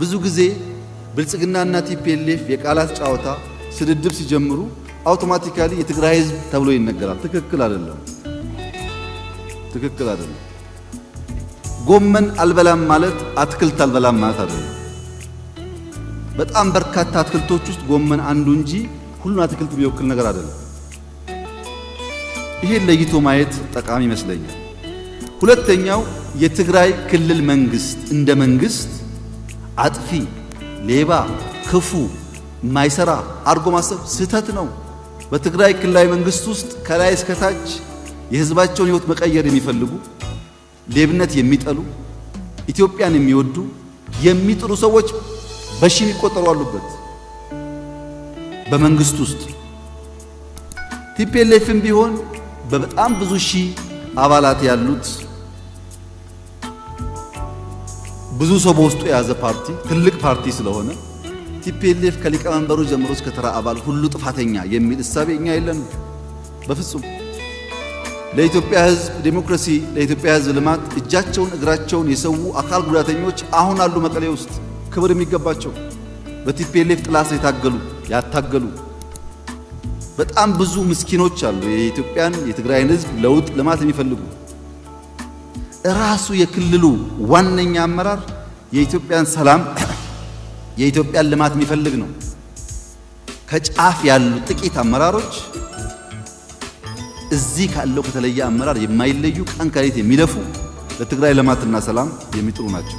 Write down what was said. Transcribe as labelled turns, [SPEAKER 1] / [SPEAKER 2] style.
[SPEAKER 1] ብዙ ጊዜ ብልጽግናና ቲፒኤልኤፍ የቃላት ጨዋታ ስድድብ ሲጀምሩ አውቶማቲካሊ የትግራይ ህዝብ ተብሎ ይነገራል። ትክክል አይደለም። ጎመን አልበላም ማለት አትክልት አልበላም ማለት አይደለም። በጣም በርካታ አትክልቶች ውስጥ ጎመን አንዱ እንጂ ሁሉን አትክልት የሚወክል ነገር አይደለም። ይሄን ለይቶ ማየት ጠቃሚ ይመስለኛል። ሁለተኛው የትግራይ ክልል መንግስት እንደ መንግስት አጥፊ፣ ሌባ፣ ክፉ፣ ማይሰራ አርጎ ማሰብ ስህተት ነው። በትግራይ ክልላዊ መንግስት ውስጥ ከላይ እስከ ታች የህዝባቸውን ህይወት መቀየር የሚፈልጉ ሌብነት የሚጠሉ ኢትዮጵያን የሚወዱ የሚጥሩ ሰዎች በሺህ የሚቆጠሩ አሉበት በመንግስት ውስጥ። ቲፒኤልኤፍም ቢሆን በጣም ብዙ ሺህ አባላት ያሉት ብዙ ሰው በውስጡ የያዘ ፓርቲ ትልቅ ፓርቲ ስለሆነ ቲፒኤልኤፍ ከሊቀመንበሩ ጀምሮ እስከ ተራ አባል ሁሉ ጥፋተኛ የሚል እሳቤ እኛ የለንም በፍጹም። ለኢትዮጵያ ህዝብ ዲሞክራሲ፣ ለኢትዮጵያ ህዝብ ልማት እጃቸውን እግራቸውን የሰው አካል ጉዳተኞች አሁን አሉ መቀሌ ውስጥ ክብር የሚገባቸው በቲፒኤልኤፍ ጥላ ስር ያታገሉ በጣም ብዙ ምስኪኖች አሉ። የኢትዮጵያን የትግራይን ህዝብ ለውጥ ልማት የሚፈልጉ ራሱ የክልሉ ዋነኛ አመራር የኢትዮጵያን ሰላም የኢትዮጵያን ልማት የሚፈልግ ነው። ከጫፍ ያሉ ጥቂት አመራሮች እዚህ ካለው ከተለየ አመራር የማይለዩ ቀን ከሌት የሚለፉ ለትግራይ ልማትና ሰላም የሚጥሩ ናቸው።